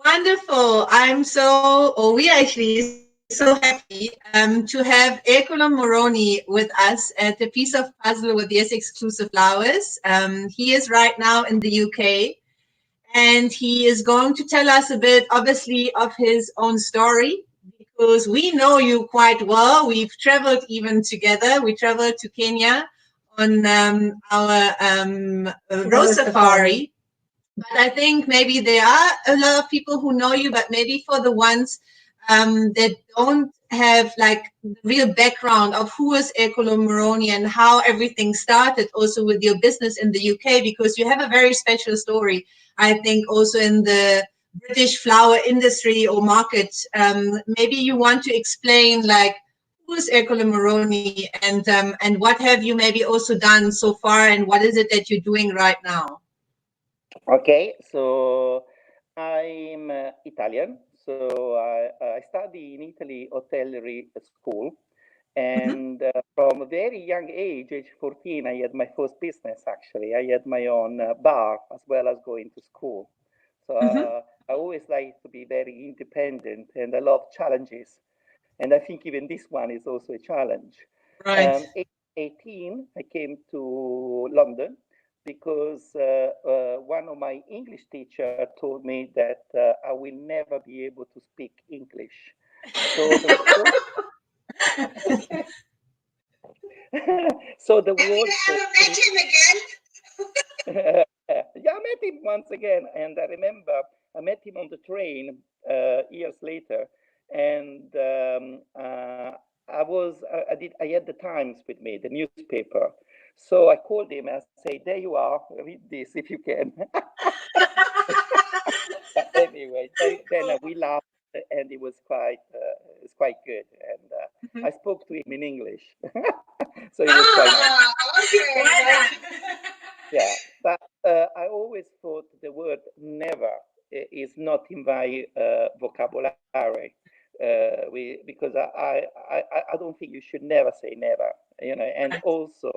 Wonderful. We are actually so happy to have Ercole Moroni with us at a piece of puzzle with Yes Exclusive Flowers. He is right now in the UK, and he is going to tell us a bit, obviously, of his own story because we know you quite well. We've traveled even together. We traveled to Kenya on our rose safari. But I think maybe there are a lot of people who know you, but maybe for the ones that don't have like the real background of who is Ercole Moroni and how everything started also with your business in the UK, because you have a very special story, I think, also in the British flower industry or market. Maybe you want to explain like who is Ercole Moroni and what have you maybe also done so far and what is it that you're doing right now? Okay, so I'm Italian. So I study in Italy hotellery school. And from a very young age 14, I had my first business actually. I had my own bar as well as going to school. So I always like to be very independent and I love challenges. And I think even this one is also a challenge. Right. 18, I came to London because one of my English teacher told me that I will never be able to speak English. So the so the And we word for never me, met him again. yeah, I met him once again, and I remember I met him on the train years later, and I had the Times with me, the newspaper. So I called him and I say, "There you are. Read this if you can." But anyway, then we laughed, and it's quite good, and I spoke to him in English, so it was quite nice. Okay. Why Yeah, but I always thought the word never is not in my vocabulary. Because I don't think you should never say never, and not? also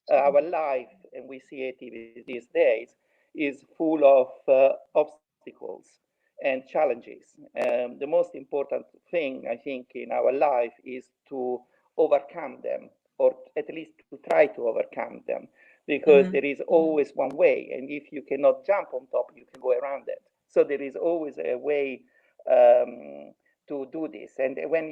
our life, and we see it even these days, is full of obstacles and challenges. The most important thing, I think, in our life is to overcome them, or at least to try to overcome them, because there is always one way, and if you cannot jump on top, you can go around it. So there is always a way to do this, and when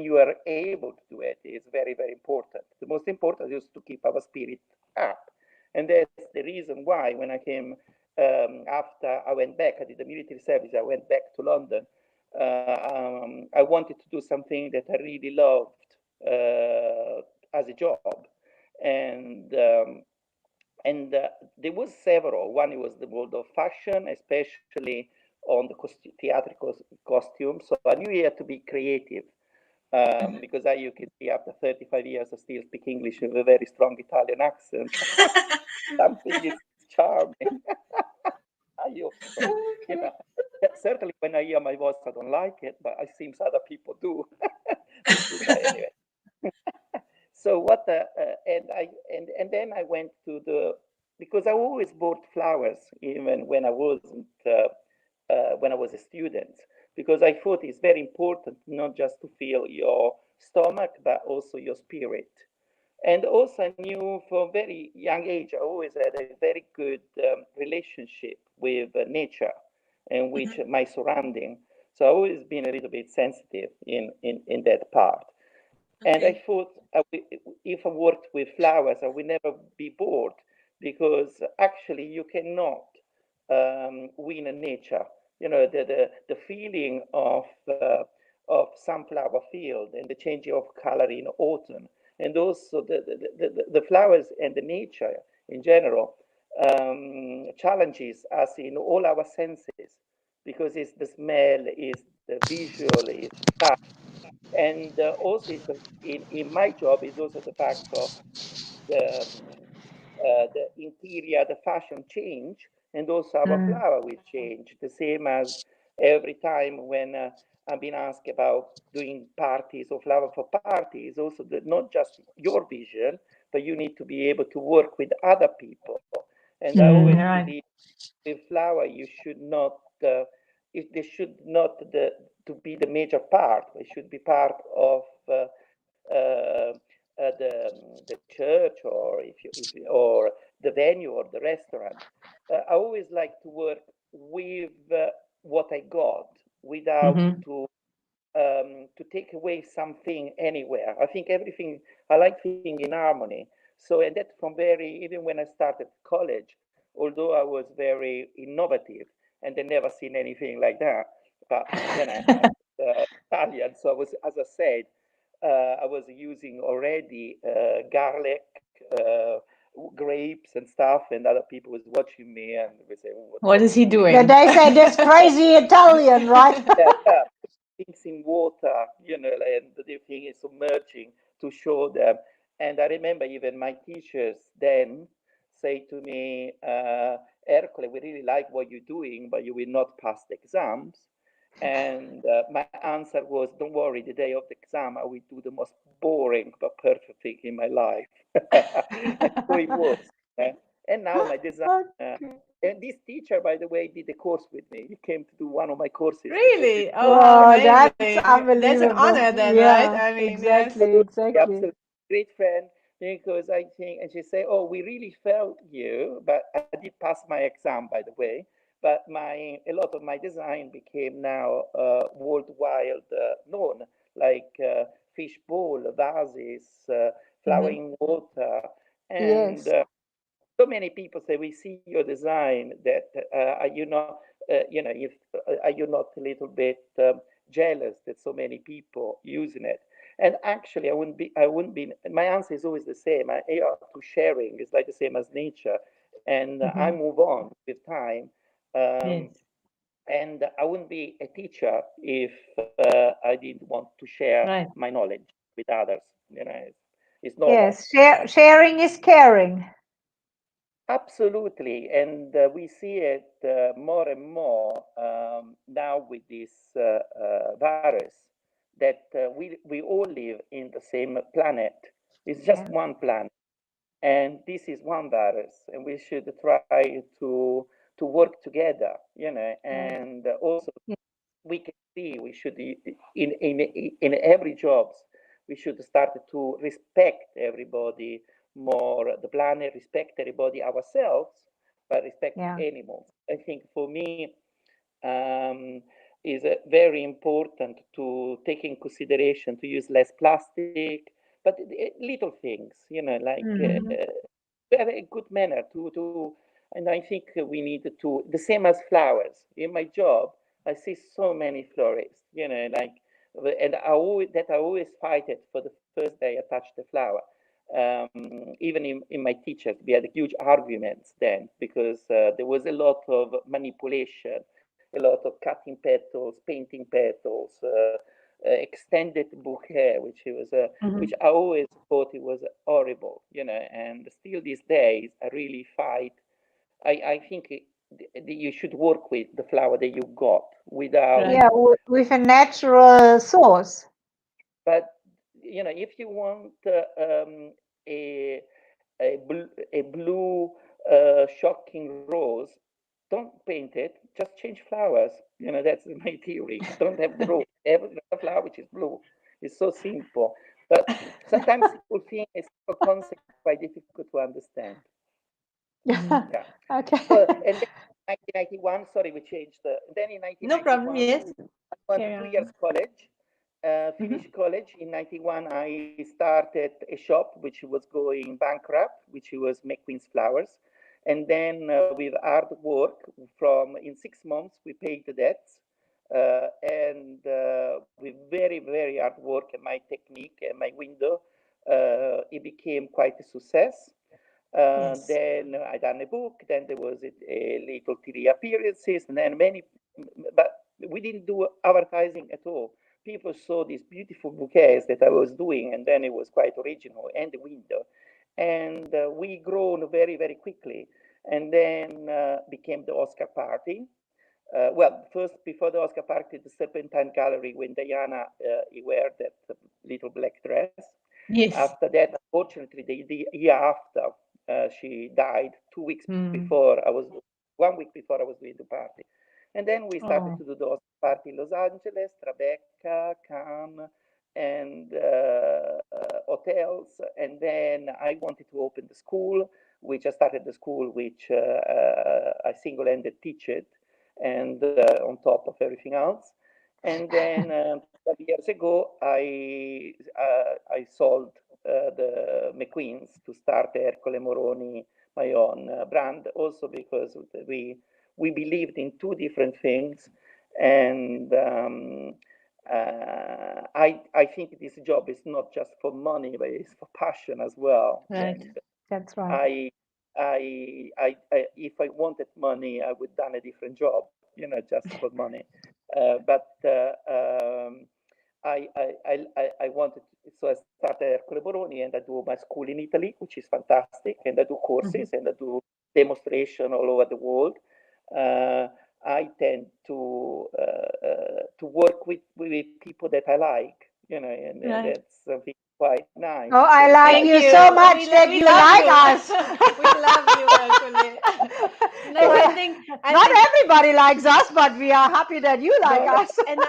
you are able to do it, it's very, very important. The most important is to keep our spirit up, and that's the reason why when I came, after I went back, I did the military service, I went back to London. I wanted to do something that I really loved as a job, and there was several. One was the world of fashion, especially on the theatrical costumes. So I knew you had to be creative, because you can see after 35 years I still speak English with a very strong Italian accent. Something is charming. you, you know, Certainly when I hear my voice, I don't like it, but it seems other people do. But anyway. So what? And then I went to the, because I always bought flowers even when I was a student, because I thought it's very important not just to fill your stomach but also your spirit. And also I knew from very young age I always had a very good relationship with nature and with my surrounding. So I always been a little bit sensitive in that part. And I Okay. thought if I worked with flowers, I would never be bored, because actually you cannot win in nature. The feeling of sunflower field and the changing of color in autumn, and also the flowers and the nature in general challenges us in all our senses, because it's the smell, is the visual, is touch, and also in my job is also the fact of the interior, the fashion change, and also our flower will change. The same as every time when I've been asked about doing parties or flower for parties, also not just your vision, but you need to be able to work with other people. And I always Right. believe with flower you should not they should not to be the major part. They should be part of uh, the church, or or the venue or the restaurant. I always like to work with what I got without Mm-hmm. to take away something anywhere. I think everything, I like things in harmony. So, and that from even when I started college, although I was very innovative and they never seen anything like that, but I was Italian, so I was, as I said, I was using already garlic, grapes and stuff, and other people was watching me and we say, oh, What what's is he he doing? doing? Yeah, they say that's crazy Italian, right? Yeah, yeah, things in water, and the thing is submerging to show them. And I remember even my teachers then say to me, Ercole, we really like what you're doing, but you will not pass the exams. And my answer was, don't worry, the day of the exam, I will do the most boring but perfect thing in my life. And so it was. uh, and now my design. Okay. And this teacher, by the way, did a course with me. He came to do one of my courses because Really? Oh, Wow, that's amazing. That's an unbelievable. honor then, right? Yeah, I mean, yes. exactly, exactly. absolutely great friend, because I think, and she said, "Oh, we really felt you." But I did pass my exam, by the way. But a lot of my design became now worldwide known, like fish bowl, vases, Mm-hmm. flowering water, and Yes. so many people say we see your design that are you not if are you not a little bit jealous that so many people using it? And actually I wouldn't be my answer is always the same. I are to sharing. It's like the same as nature, and I Mm-hmm. move on with time. um, Yes. and I wouldn't be a teacher if I didn't want to share Right. my knowledge with others. It's normal. Yes. Sharing is caring. Absolutely, and we see it more and more now with this virus that we all live in the same planet. It's just Yeah. one planet, and this is one virus, and we should try to work together, Yeah. and also Yeah. we can see we should in every jobs we should start to respect everybody more, the planet, respect everybody, ourselves, but respect Yeah. animals. I think for me um, is very important to take in consideration to use less plastic, but little things, like Mm-hmm. have a good manner and I think we need to, the same as flowers. In my job, I see so many florists, like, and I always fight it for the first day I touch the flower. Even in my teachers, we had huge arguments then because there was a lot of manipulation, a lot of cutting petals, painting petals, extended bouquet, which Mm-hmm. I always thought it was horrible, and still these days I really fight. I think you should work with the flower that you got without, Right. Yeah. With a natural source. but if you want a, a blue shocking rose, don't paint it, just change flowers. That's my theory. Don't have the rose, have a flower which is blue. It's so simple. But sometimes people think it's a concept quite difficult to understand. Mm-hmm. Yeah. So, Okay. and then 1991, sorry, we changed. Then in No problem. 1991, Yes. I went Carry 2 years on. college, Mm-hmm. finished college. In 91, I started a shop which was going bankrupt, which was McQueen's Flowers. And then with hard work, in 6 months, we paid the debts. And with very, very hard work and my technique and my window, it became quite a success. Yes. Then I done a book. Then there was a little TV appearances, and then many, but we didn't do advertising at all. People saw these beautiful bouquets that I was doing, and then it was quite original, and the window, and we grown very, very quickly, and then became the Oscar party. Well, first before the Oscar party, the Serpentine Gallery when Diana wear that little black dress. Yes. After that, unfortunately, the year after, she died 2 weeks Mm. before I was, 1 week before I was doing the party. And then we started to do those party in Los Angeles, Tribeca, Cannes, and hotels. And then I wanted to open the school, which I started the school, which I single-handed teach it, and on top of everything else. And then 12 years ago, I sold the McQueen's to start Ercole Moroni, my own brand, also because we believed in two different things, and I think this job is not just for money, but it's for passion as well. Right. And That's right. if I wanted money, I would done a different job, just for money. But I wanted, so I started Ercole Moroni, and I do my school in Italy, which is fantastic, and I do courses and I do demonstration all over the world. I tend to work with people that I like, and Right. that's something quite nice. Oh, I because like Thank you you. so much that We you love like you. us. We love you, Ercole. No, I think Not everybody likes us, but we are happy that you like No, us. and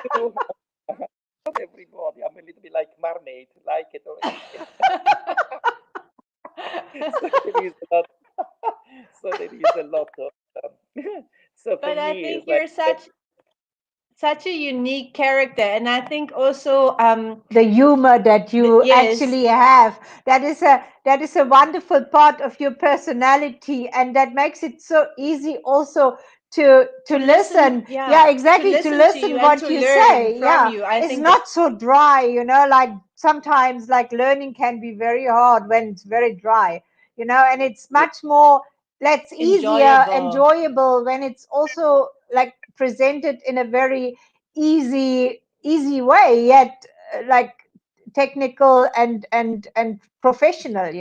not everybody. I'm a little bit like mermaid, like it or hate it. So there is a lot. So there is a lot of. So for but I me, think it's like you're such a unique character, and I think also The humor that you yes, actually have, that is a wonderful part of your personality, and that makes it so easy also to listen. Yeah, to exactly, to listen to you listen and what to you learn say. from Yeah, you. I it's think not so dry, like sometimes like learning can be very hard when it's very dry, and it's yeah, much more, let's easier, enjoyable. enjoyable when it's also like presented in a very easy way, yet like technical and professional.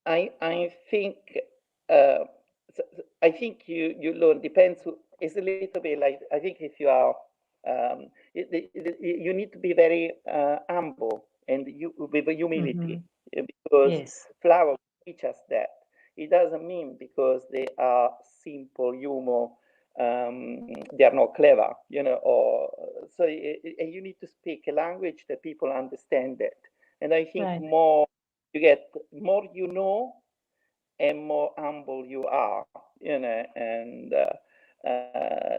I think I think you learn depends. It's a little bit like I think if you are you need to be very humble and you with humility because Yes. flowers teach us that. It doesn't mean because they are simple humor they are not clever, or so and you need to speak a language that people understand it. And I think Right. more you get more and more humble you are, and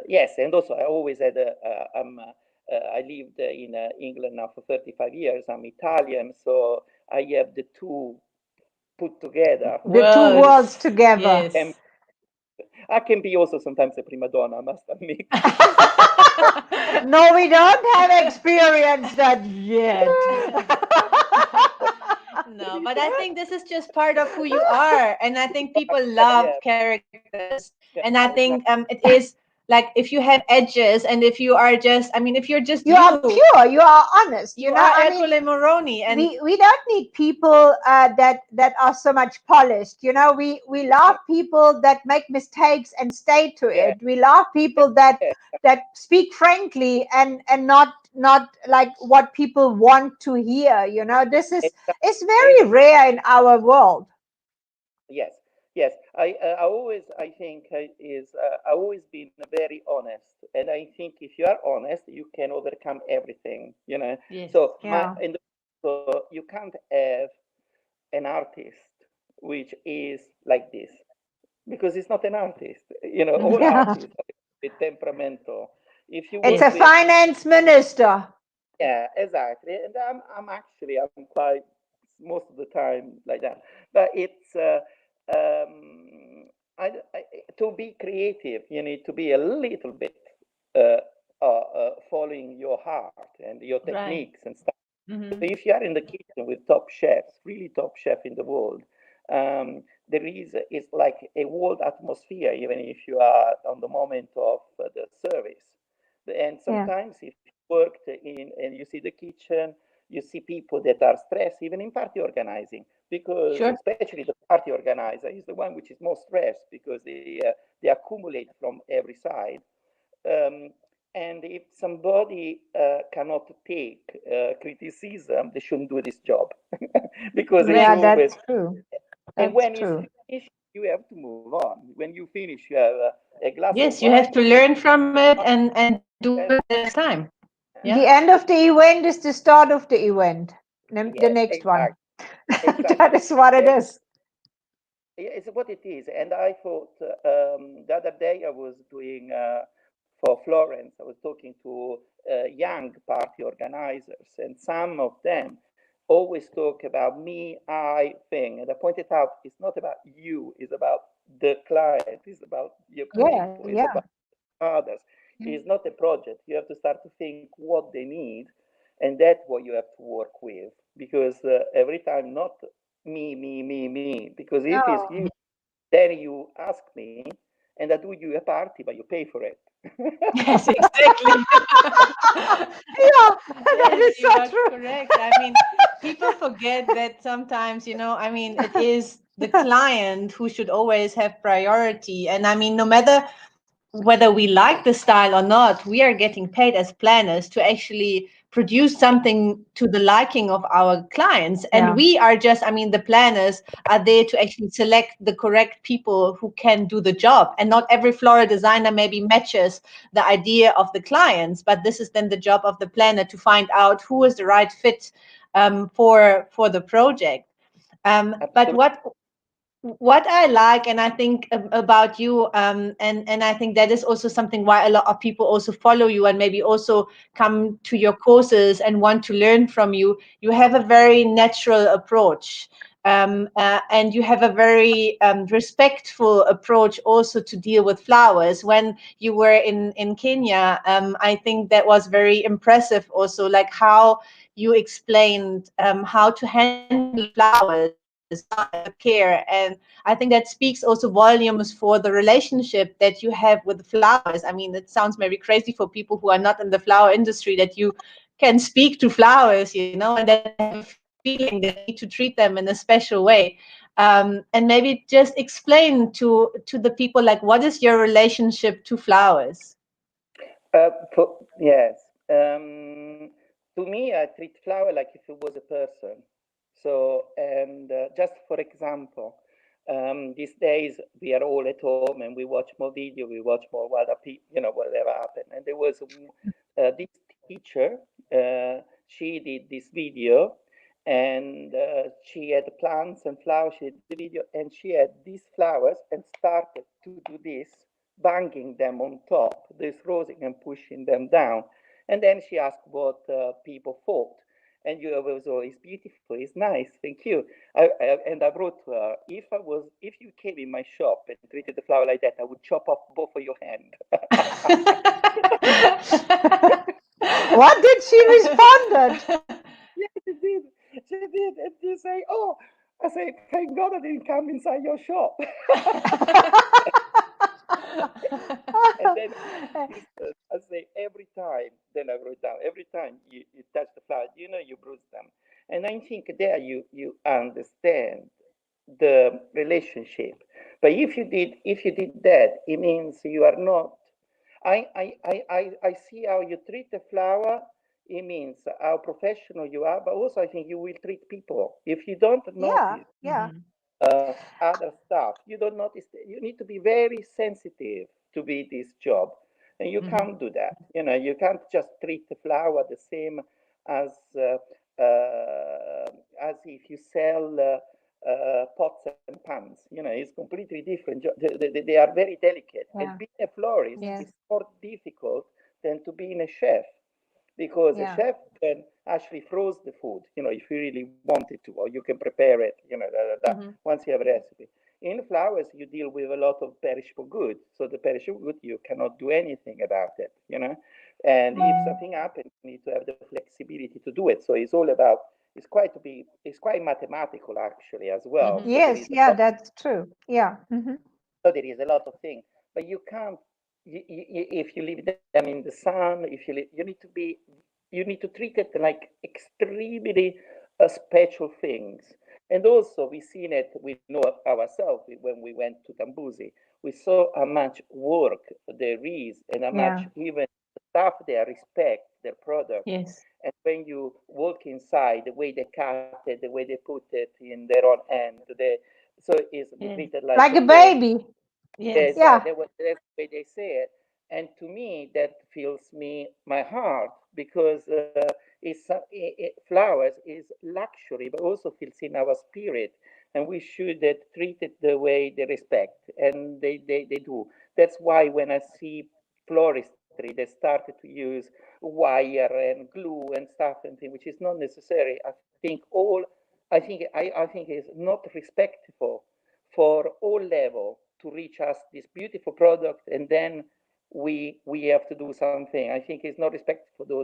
yes, and also I always had I lived in England now for 35 years. I'm Italian, so I have the two put together, The two which is worlds Worlds. together. and Yes. I can be also sometimes a prima donna, I must admit. No, we don't have experienced that yet. No, but I think this is just part of who you are, and I think people love Yeah, characters, and I yeah, think exactly. it is like if you have edges, and if you are just, I mean, if you're just You are pure, you are honest, you are I mean, Ercole Moroni, and we don't need people that are so much polished. We love people that make mistakes and stay to Yeah, it. We love people yeah, that speak frankly and not like what people want to hear. This is exactly. it's very rare in our world. Yes, yes. I always I think is I always been very honest, and I think if you are honest, you can overcome everything. yes, So Yeah. so you can't have an artist which is like this because it's not an artist. All Yeah. artists are with temperamental. If you It's work a yes, with finance minister. yeah, exactly. And I'm quite most of the time like that. But it's to be creative, you need to be a little bit uh, following your heart and your right. techniques and stuff. So Hmm. if you are in the kitchen with top chefs, really top chef in the world, there is it's like a world atmosphere, even if you are on the moment of the service. And Yeah. sometimes if you worked in and you see the kitchen, you see people that are stressed, even in party organizing, because Sure. especially the party organizer is the one which is most stressed because they accumulate from every side. Um, and if somebody cannot take criticism, they shouldn't do this job because they Yeah, Right. should always. that's true. And That's when it's true. finished, you have to move on. When you finish, you have a glass of Yes, you wine. have to learn from it and do it the next time. Yeah. The end of the event is the start of the event. The Yes, next one. exactly, That exactly. is what it And is. it's what it is. And I thought the other day I was doing for Florence, I was talking to young party organizers, and some of them always talk about me, I thing. And I pointed out it's not about you, it's about the client, it's about your Yeah, people, it's yeah. about others. It's not a project. You have to start to think what they need, and that's what you have to work with. Because every time, not me, because if it's No. you, then you ask me, and I do you a party, but you pay for it. Yes, exactly. Yeah, that Yes, is you so are true. correct. I mean, people forget that sometimes, I mean, it is the client who should always have priority. And I mean, no matter whether we like the style or not, we are getting paid as planners to actually produce something to the liking of our clients. And Yeah. we are just, I mean, the planners are there to actually select the correct people who can do the job. And not every floral designer maybe matches the idea of the clients, but this is then the job of the planner to find out who is the right fit for the project. But Absolutely. what I like, and I think about you, and I think that is also something why a lot of people also follow you and maybe also come to your courses and want to learn from you. You have a very natural approach, and you have a very respectful approach also to deal with flowers. When you were in Kenya, I think that was very impressive. Also, like how you explained how to handle flowers with care. And I think that speaks also volumes for the relationship that you have with the flowers. I mean, it sounds maybe crazy for people who are not in the flower industry that you can speak to flowers, and that they have a feeling that you need to treat them in a special way. And maybe just explain to the people, like, what is your relationship to flowers? Yes. To me, I treat flower like if it was a person. So, and just for example, these days we are all at home and we watch more video, we watch more what people, whatever happened. And there was this teacher, she did this video, and she had plants and flowers. She did the video, and she had these flowers and started to do this, banging them on top, this rosing and pushing them down. And then she asked what people thought. And you was, oh, it's beautiful, it's nice, thank you. And I wrote to her, if you came in my shop and treated the flower like that, I would chop off both of your hands. What did she responded? Yes, she did. She did. And she say, oh, I say, thank God I didn't come inside your shop. And then this, I say, every time, then I wrote down, every time you touch the flower, you bruise them. And I think there you understand the relationship. But if you did that, it means you are not. I see how you treat the flower. It means how professional you are, but also I think you will treat people. If you don't Yeah, notice yeah, other stuff. You don't notice. You need to be very sensitive to be this job, and you can't do that. You can't just treat the flower the same as as if you sell pots and pans. It's completely different. They are very delicate, and yeah, being a florist yeah, is more difficult than to being a chef because a yeah, chef can actually froze the food, if you really wanted to, or you can prepare it, once you have a recipe. In flowers, you deal with a lot of perishable goods. So the perishable good, you cannot do anything about it. And if something happens, you need to have the flexibility to do it. So it's all about, it's quite mathematical actually as well. So there yes, is a yeah, lot that's true. Yeah. so there is a lot of things, but you can't. If you leave them in the sun, you need to treat it like extremely special things. And also, we seen it. We know ourselves when we went to Tambuzi. We saw how much work there is, and how Yeah, much even the staff there respect their product. Yes. And when you walk inside, the way they cut it, the way they put it in their own hand, So it's treated like like a a baby. baby. Yes, Yeah, that's the way they say it. And to me, that fills me my heart because flowers is luxury, but also fills in our spirit, and we should treat it the way they respect, and they do. That's why when I see floristry, they started to use wire and glue and stuff and thing, which is not necessary. I think is not respectful for all level to reach us this beautiful product, and then we have to do something. I think it's not respect for those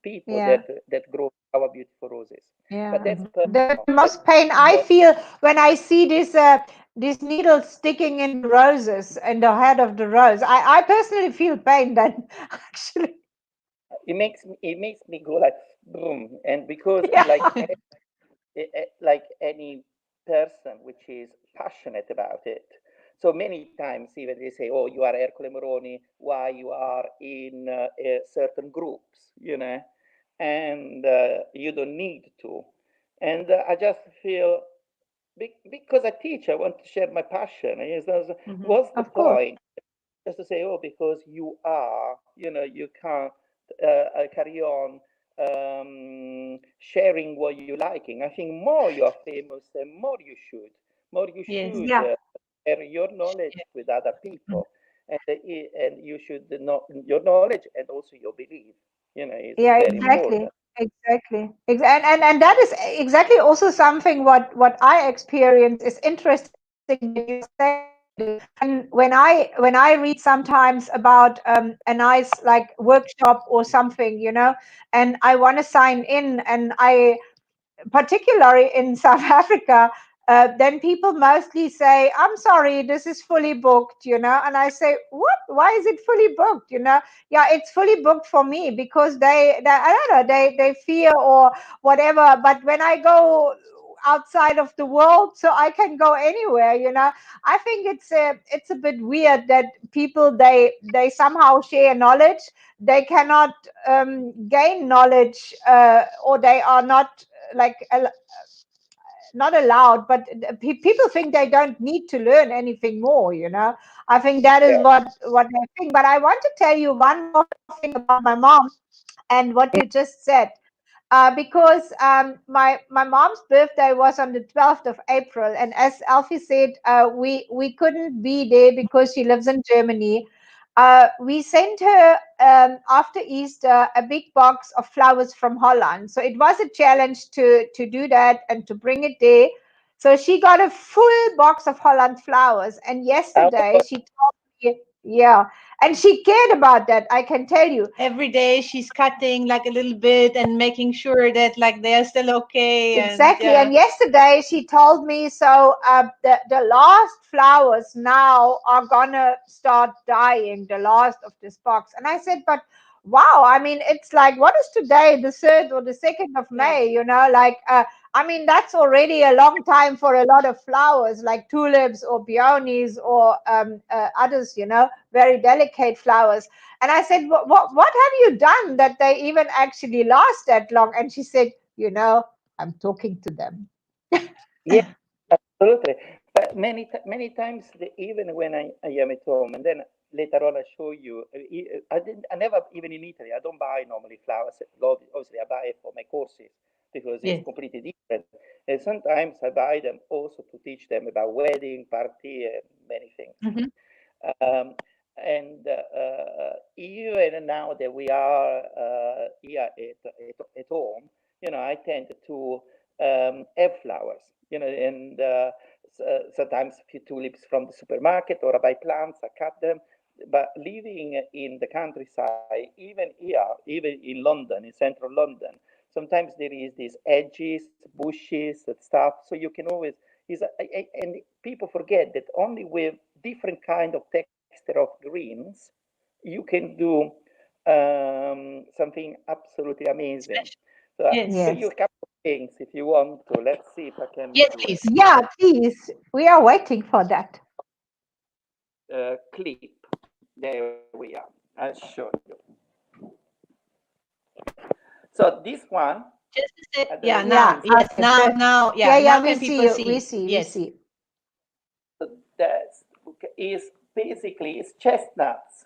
people yeah, that grow our beautiful roses. But yeah. that's The personal. That's most pain I not, feel when I see these needles sticking in the roses in the head of the rose. I personally feel pain then, actually. it makes me go like boom, and because Yeah, like any person which is passionate about it. So many times, even they say, "Oh, you are Ercole Moroni. Why you are in certain groups?" And you don't need to. And I just feel because I teach, I want to share my passion. What's the of course. point? Just to say, oh, because you are, you can't carry on sharing what you're liking. I think more you're famous, the more you Yes. should Yeah, share your knowledge with other people, and you should know your knowledge and also your belief. Is yeah, very exactly. important. Exactly. And that is exactly also something what I experience is interesting that you are saying when I read sometimes about a nice like workshop or something, and I want to sign in, and I particularly in South Africa, then people mostly say, "I'm sorry, this is fully booked," and I say, "What? Why is it fully booked?" Yeah, it's fully booked for me because they I don't know, they fear or whatever. But when I go outside of the world, so I can go anywhere, I think it's a bit weird that people they somehow share knowledge. They cannot gain knowledge, or they are not like not allowed, but people think they don't need to learn anything more. I think that is Yeah. what I think. But I want to tell you one more thing about my mom and what you just said, because my mom's birthday was on the 12th of April, and as Alfie said, we couldn't be there because she lives in Germany. We sent her after Easter a big box of flowers from Holland. So it was a challenge to do that and to bring it there. So she got a full box of Holland flowers, and I yesterday she told me, yeah, and she cared about that. I can tell you. Every day she's cutting like a little bit and making sure that like they're still okay. And Exactly. yeah. And yesterday she told me, so the last flowers now are gonna start dying, the last of this box. And I said, but wow, I mean, it's like, what is today, the 3rd or the 2nd of Yeah. May, like, I mean, that's already a long time for a lot of flowers like tulips or peonies or others, very delicate flowers. And I said, what have you done that they even actually last that long? And she said, I'm talking to them. yeah, absolutely. But many times, even when I am at home, and then later on I show you, I never, even in Italy, I don't buy normally flowers. Obviously, I buy it for my courses because it's Yes. completely different. And sometimes I buy them also to teach them about wedding, party, and many things. Hmm. Um, and even now that we are here at home, I tend to have flowers, and sometimes a few tulips from the supermarket, or I buy plants, I cut them. But living in the countryside, even here, even in London, in central London, sometimes there is these edges, bushes, and stuff. So you can always and people forget that only with different kind of texture of greens you can do something absolutely amazing. Special. So I can show Yes. you Yes. a couple of things if you want to. Let's see if I can Yes, do it. please. Yeah, please. We are waiting for that. Clip. There we are. I'll show you. So this one, Just to I say, don't know if yeah, you can Yeah. now, see. yes, Okay. now, Yeah, yeah, yeah. now We can see people you. We see? see. We Yes. see. is basically it's chestnuts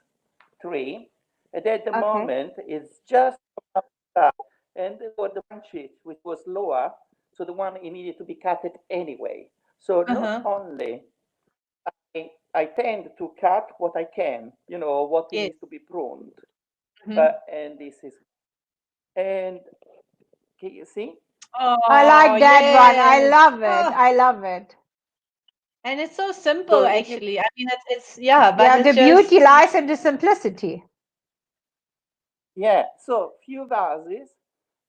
tree, and at the Okay. moment it's just up, and there were the branches which was lower, so the one it needed to be cut anyway. So not Uh-huh. only I tend to cut what I can, what Yes. needs to be pruned, Mhm. but and this is and can you see? I Oh, like that one. I yes. love it. Oh, I love it. and it's so So simple, if you actually. I mean, it's yeah, but Yeah, the it's beauty just lies in the simplicity. yeah, so few vases,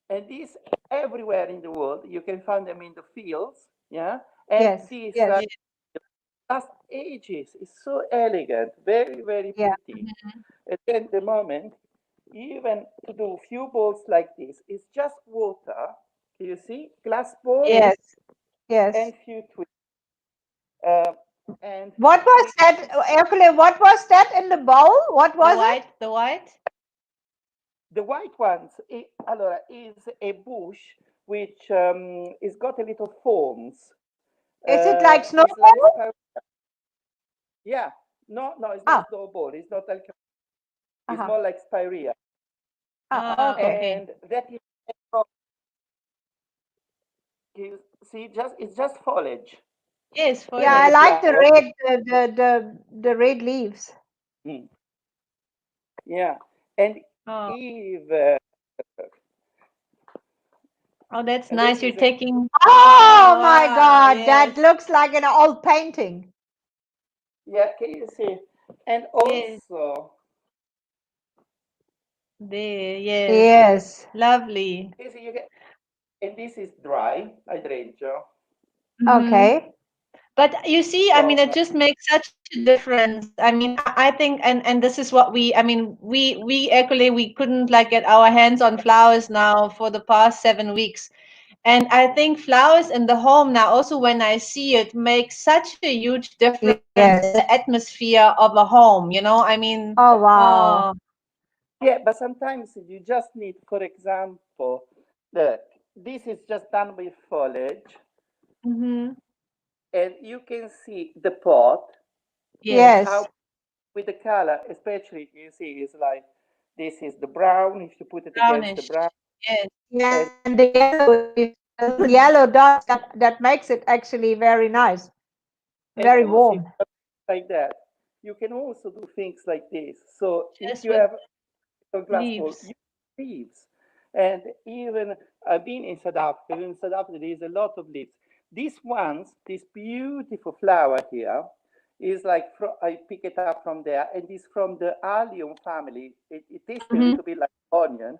and these everywhere in the world you can find them in the fields, yeah, and Yes, these yes, yeah. last ages is so elegant, very very yeah. pretty. And then the moment, even to do few bowls like this, it's just water. You see, glass bowl Yes, Yes. yes. and few twigs. Uh, and What was this that, Ercole? What was that in the bowl? What The was it? white, the white. the white ones, allora, is a bush which is got a little thorns. Is it like It's like snowball? yeah, no, it's not Ah, snowball. It's not like it's uh-huh. more like spirea, Ah, Ah, okay. okay. and that is you see just it's just foliage. Yes, Yeah, Then I the foliage. like the flower. red, the red leaves. Mm, yeah, and Oh, even oh, that's and this nice. You're is taking. Oh, Oh my wow. God, that Yes. looks like an old painting. yeah, can you see? And Yes. also There. Yes. Yes. Lovely. you see you get and this is dry hydrangea Mm-hmm. Okay. But you see, I mean, from it just makes such a difference. I mean, I think, and this is what we, I mean, we actually we couldn't like get our hands on flowers now for the past 7 weeks. And I think flowers in the home now, also when I see it, makes such a huge difference in Yes. the atmosphere of a home. I mean, Oh oh, wow. yeah, but sometimes you just need, for example, look, this is just done with foliage, mm-hmm. and you can see the pot Yes, how Yes. with the color, especially you see, is like this is the brown. If you put it against the brownish. brown, Yes, and Yeah, and the yellow is the little yellow dots that makes it actually very nice, and very also if warm. you have like that, you can also do things like this. So if just you with have a glass bowl, leaves. you leaves, and even I've been in South Africa. In South Africa, there is a lot of leaves. These ones, this beautiful flower here, is like I pick it up from there, and it's from the allium family. It tastes a Mm-hmm. little bit like onion,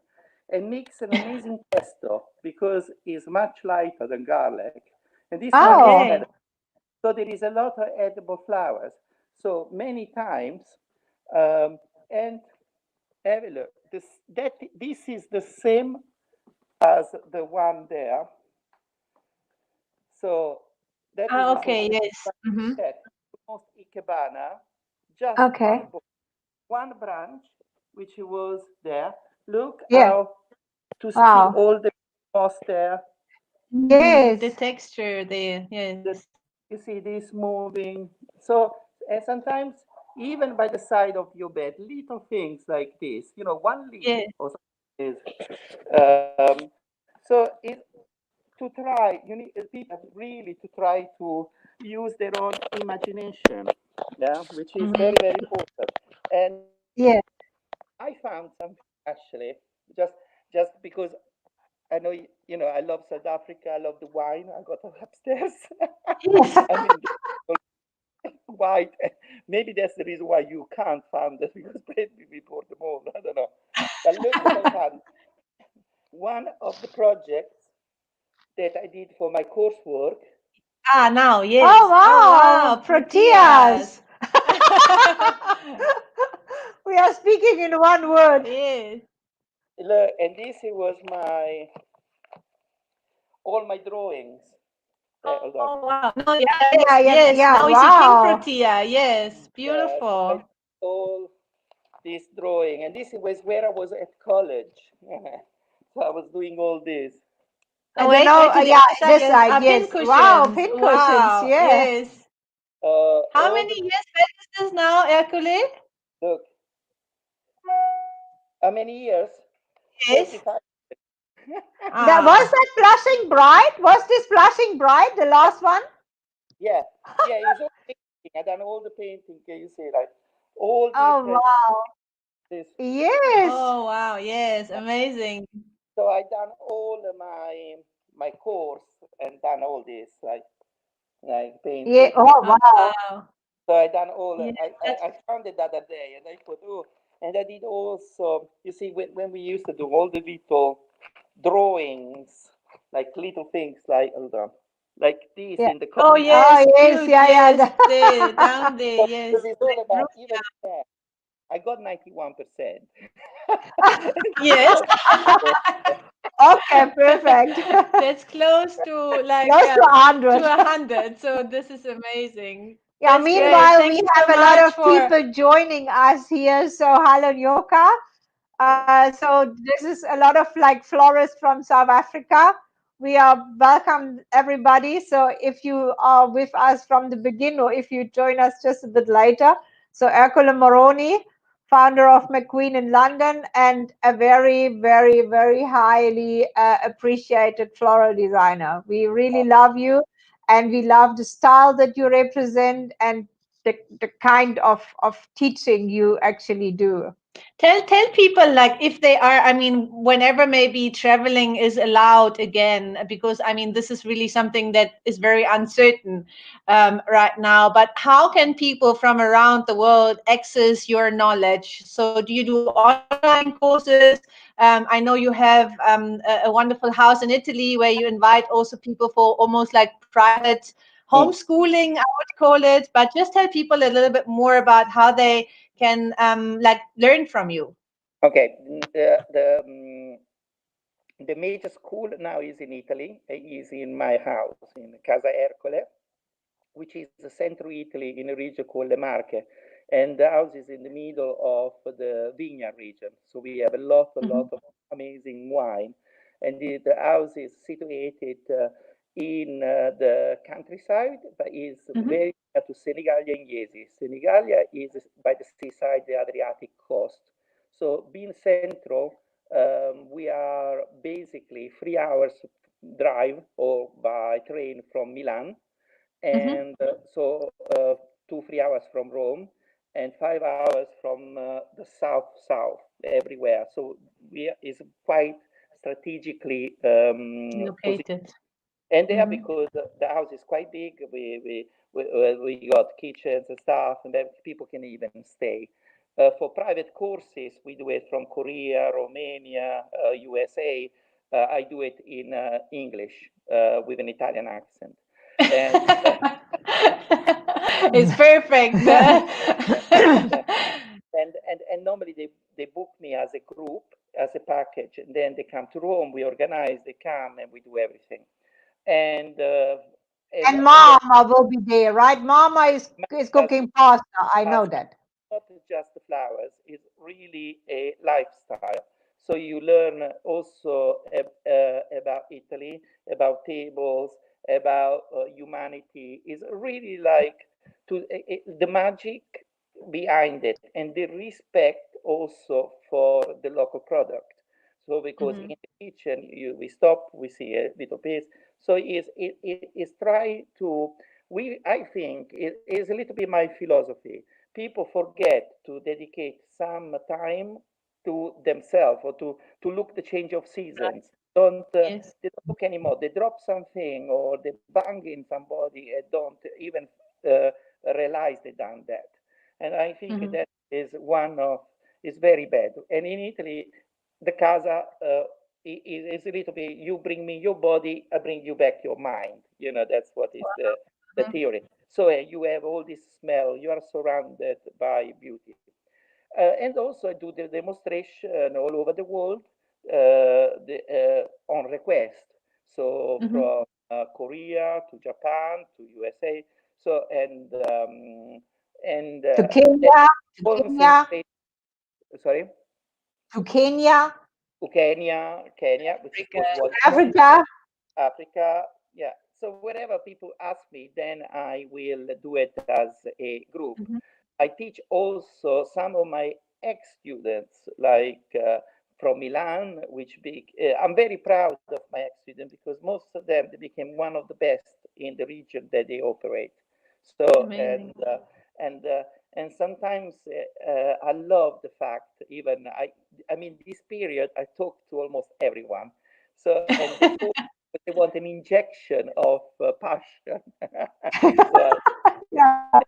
and makes an amazing pesto because it's much lighter than garlic. And this one is Oh, Okay. edible. So there is a lot of edible flowers. So many times, um, and have a look. This is the same as the one there. So that is Ah, the same. okay. And Yes. like Mm-hmm. that, almost ikebana, just okay. one branch, which was there. Look Yeah. how to see Wow. all the moss there. Mm, the Yes. texture there. Yes. That you see this moving. So and sometimes even by the side of your bed, little things like this, one leaf Yes. or something is. So to try, you need people really to try to use their own imagination, yeah, which is Mm-hmm. very very important. And Yeah. I found something actually, just just because I know I love South Africa, I love the wine. I got upstairs. Yes. I mean, white. Maybe that's the reason why you can't find it because maybe we bought them all. I don't know. But look what I found. One of the projects that I did for my coursework. Ah, now, Oh yes. Oh, wow, wow, proteas. proteas. We are speaking in one word. Yes. Look, and this was my all my drawings. Hold on. Oh, wow. No, yeah, yes, Yeah, yeah, yes. yeah. Now we see pink Wow. protea. Yes, Yeah, so I did beautiful. all this drawing, and this was where I was at college. So I was doing all this. Oh, I don't wait, know. wait to the Yeah, other side. this Yes, side. pin Yes. Wow, cushions. pin cushions. Wow, Yeah. yes. How All many the years back is this now, Ercole? Look, how many years? Yes. 45. That was Ah. that Flushing Bride. Was this Flushing Bride the last one? Yeah, yeah, it's all painting. I done all the painting. Can you see, like, all Oh different wow! this. Yes. Oh wow. Yes. Amazing. So I done all of my course and done all this, like Yeah. painting. Oh Oh wow! wow. So I done all. Yeah. That's I found it the other day, and I thought, oh, and I did also. You see, when we used to do all the little drawings, like little things, like hold on, like this Yeah. in the oh corner. Oh yes, yes, cute. yeah, Yes, yeah. there, down there. So Yes. this is all Like about group. even that. I got 91%. Yes. Okay, perfect. That's close to like Close to to 100. 100. So this is amazing. Yeah, That's great. meanwhile, we Thank you so have a lot much of for. people joining us here. So, hello, Nyoka. So, this is a lot of like florists from South Africa. We are welcome, everybody. So, if you are with us from the beginning or if you join us just a bit later, so Ercole Moroni, founder of McQueen in London, and a very, very, very highly appreciated floral designer. We really love you and we love the style that you represent and the kind of teaching you actually do. Tell people like if they are, I mean, whenever maybe traveling is allowed again, because I mean this is really something that is very uncertain right now. But how can people from around the world access your knowledge? So do you do online courses? I know you have a wonderful house in Italy where you invite also people for almost like private Mm. homeschooling, I would call it. But just tell people a little bit more about how they can like learn from you. Okay, the major school now is in Italy. Is in my house in Casa Ercole, which is the central Italy in a region called Le Marche. And the house is in the middle of the vineyard region. So we have a Mhm. lot of amazing wine. And the house is situated in the countryside, but is Mhm. very near to Senigallia and Iesi. Senigallia is by the seaside, the Adriatic coast. So being central, we are basically 3 hours drive or by train from Milan, Mhm. and so 2 3 hours from Rome, and 5 hours from the south everywhere. So we is quite strategically positioned. Located. And there, Mhm. because the house is quite big, we got kitchens and stuff, and then people can even stay. For private courses, we do it from Korea, Romania, USA. I do it in English with an Italian accent. And It's perfect. yeah, and normally they book me as a group, as a package, and then they come to Rome. We organize, they come, and we do everything. And And and yeah, Mama will be there, right? Mama is does cooking pasta. I know pasta, that. not just the flowers, it's really a lifestyle. So you learn also about Italy, about tables, about humanity. Is really like the magic behind it and the respect also for the local product. So because Mhm. in the kitchen we stop, we see a little piece. So is try to we I think it is a little bit my philosophy. People forget to dedicate some time to themselves or to look the change of Right. seasons. Don't Yes. they don't look anymore. They drop something or they bang in somebody and don't even uh, realize they done that. And I think Mhm. that is one of is very bad. And in Italy, the casa is a little bit. You bring me your body, I bring you back your mind. That's what is the Mhm. theory. So you have all this smell. You are surrounded by beauty. And also, I do the demonstration all over the world on request. So Mhm. from Korea to Japan to USA. So and To Kenya, concentrate. Sorry, to Kenya, to Kenya, which is Africa. was to what Africa. Africa. Yeah. So wherever people ask me, then I will do it as a group. Mhm. I teach also some of my ex-students, like from Milan, I'm very proud of my ex-students because most of them, they became one of the best in the region that they operate. So, Amazing. and, uh, and sometimes I love the fact, I mean, this period, I talk to almost everyone. So, and they want an injection of passion. So, Yeah,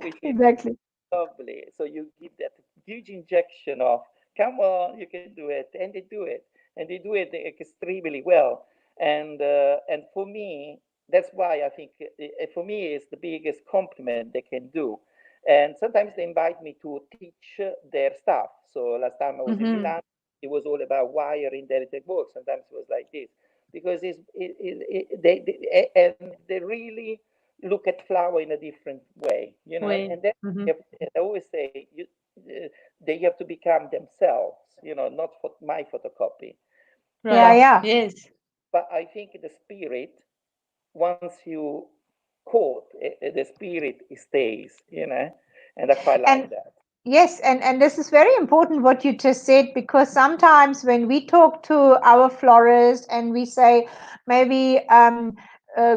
which is exactly. lovely. So you give that huge injection of, come on, you can do it, and they do it, and they do it extremely well. And for me, that's why I think for me it's the biggest compliment they can do. And sometimes they invite me to teach their stuff. So last time I was in Mm-hmm. Milan, it was all about wiring delicate work. Sometimes it was like this because and they really look at flower in a different way, you know. Way. And then Mm-hmm. I always say they have to become themselves, you know, not for my photocopy. Yeah, Right. But yeah. Yes. but I think the spirit, once you quote the spirit stays, you know, and I quite And like that. yes, and this is very important what you just said, because sometimes when we talk to our florist and we say maybe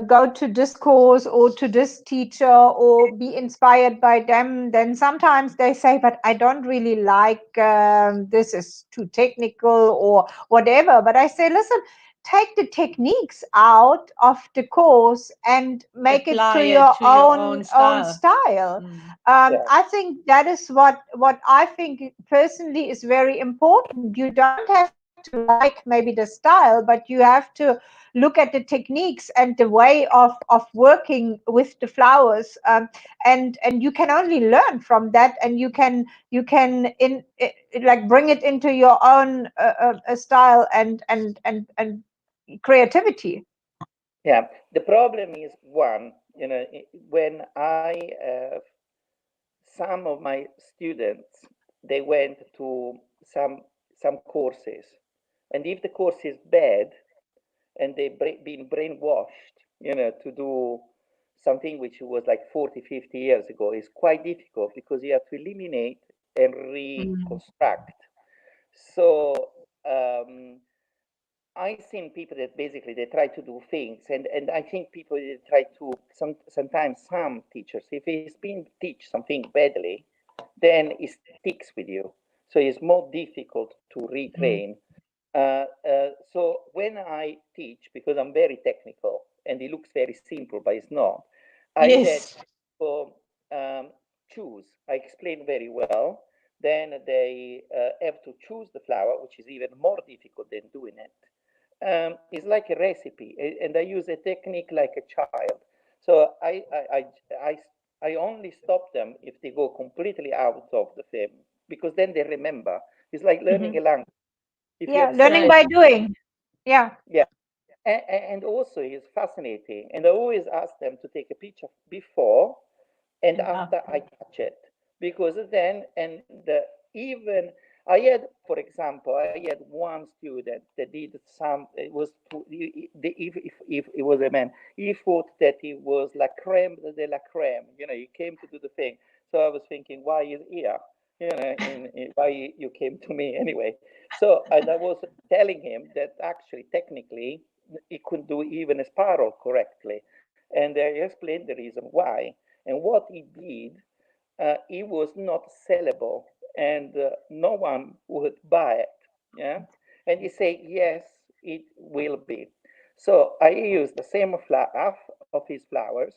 go to this course or to this teacher or be inspired by them, then sometimes they say, but I don't really like this is too technical or whatever. But I say, listen, take the techniques out of the course and make it Apply to it your to your own own style. style. Mm. Yeah, I think that is what I think personally is very important. You don't have to like maybe the style, but you have to look at the techniques and the way of working with the flowers, and you can only learn from that, and you can like bring it into your own style and creativity. yeah. The problem is one, you know, when some of my students, they went to some courses, and if the course is bad and they've been brainwashed, you know, to do something which was like 40, 50 years ago, is quite difficult because you have to eliminate and Mm. reconstruct. So um, I've seen people that basically they try to do things, and I think people they try to sometimes some teachers, if it's been teach something badly, then it sticks with you. So it's more difficult to Mm. retrain. So when I teach, because I'm very technical and it looks very simple, but it's not, I let Yes. people choose. I explain very well. Then they have to choose the flower, which is even more difficult than doing it. It's like a recipe, and I use a technique like a child. So I only stop them if they go completely out of the theme, because then they remember. It's like Mm-hmm. learning a language. If you Yeah, have learning simple, Right. by doing. Yeah. yeah, and also it's fascinating. And I always ask them to take a picture before and And after I after. touch it, because then even I had, for example, I had one student that did some. It was if it was a man, he thought that he was la creme de la creme. You know, he came to do the thing. So I was thinking, why is here? You know, why you came to me anyway? So and I was telling him that actually, technically, he couldn't do even a spiral correctly, and I explained the reason why. And what he did, it was not sellable, and no one would buy it. Yeah, and he said yes, it will be. So I used the same half of his flowers,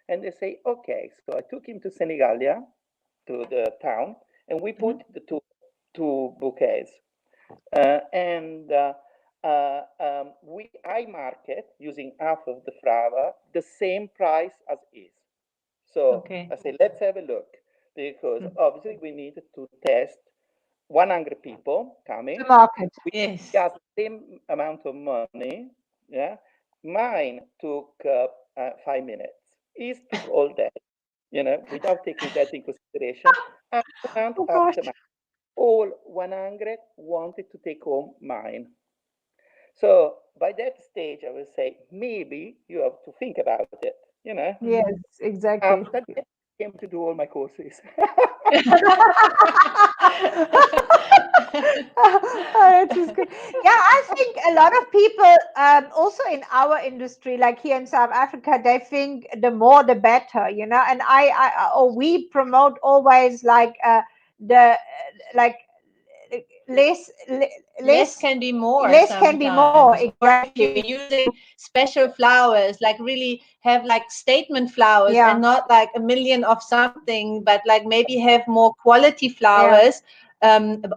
and they say okay. So I took him to Senegalia, to the town, and we Mm-hmm. put the two bouquets, and I market using half of the flower the same price as is. So Okay. I say, let's have a look, because Mm. obviously we need to test 100 people The coming. market. We Yes. got the same amount of money. Yeah, mine took 5 minutes. His took all day. You know, without taking that in consideration. And month Oh gosh. after month, all 100 wanted to take home mine. So by that stage, I would say maybe you have to think about it. You know, Yes, Mm-hmm. exactly. after that, came to do all my courses. Oh, that is good. Yeah, I think a lot of people, also in our industry, like here in South Africa, they think the more the better, you know. And or we promote always like the like less, Less less, can be more less can be more. sometimes, or actually Exactly. using special flowers, like really have like statement flowers Yeah, and not like a million of something, but like maybe have more quality yeah. flowers,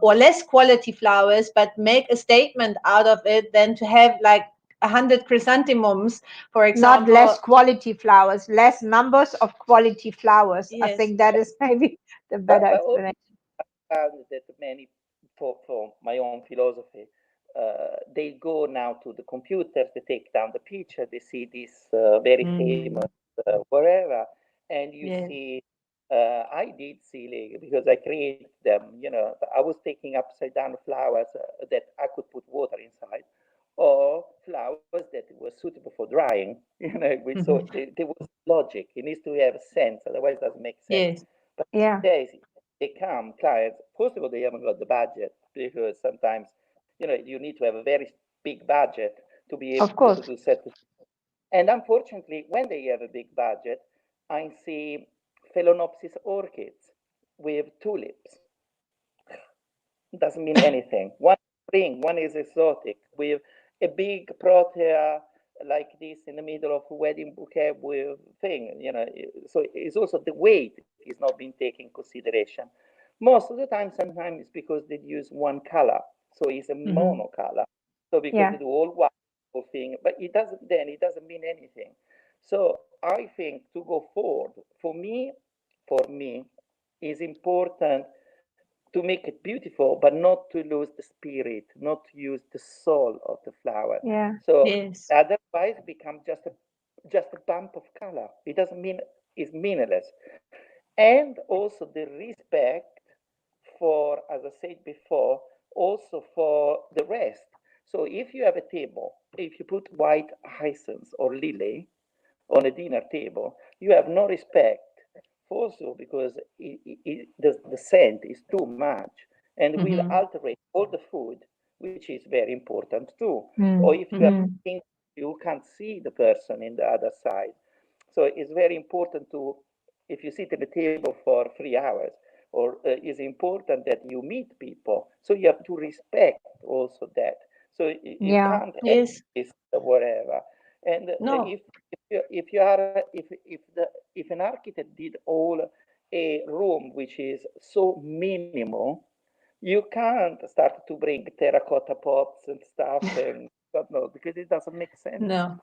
or less quality flowers, but make a statement out of it than to have like 100 chrysanthemums, for Not less example. quality flowers, less numbers of quality flowers. I Yes. think that is maybe the better But also explanation. found that many, for my own philosophy, they go now to the computers, they take down the picture, they see this very famous Mm. wherever, and you Yes. see, I did see, like, because I created them, I was taking upside down flowers that I could put water inside, or flowers that were suitable for drying, so there was logic. It needs to have sense, otherwise it doesn't make sense. Yes. But Yeah, days they come clients. First of all, they haven't got the budget because sometimes you need to have a very big budget to be of able to do course. certain. And unfortunately, when they have a big budget, I see Phalaenopsis orchids with tulips. Doesn't mean anything. One spring, one is exotic with a big protea like this in the middle of a wedding bouquet with thing. So it's also the weight is not being taken consideration. Most of the time, sometimes it's because they use one color, so it's a Hmm. monocolor. So because Yeah. they do all white whole thing, but it doesn't mean anything. So I think to go forward for me is important to make it beautiful, but not to lose the spirit, not to use the soul of the flower. Yeah. So Yes. otherwise, it becomes just a bump of color. It doesn't mean it's meaningless. And also the respect for, as I said before, also for the rest. So if you have a table, if you put white hyacinths or lily on a dinner table, you have no respect. Also, because the scent is too much and will Hmm. alter all the food, which is very important too. Or Mm, if you have Hmm. things, you can't see the person in the other side. So it's very important to, if you sit at the table for 3 hours, or it's important that you meet people. So you have to respect also that. So you yeah. can't have Yes. this whatever. And No. if you are if an architect did all a room which is so minimal, you can't start to bring terracotta pots and stuff and God knows, because it doesn't make sense. No.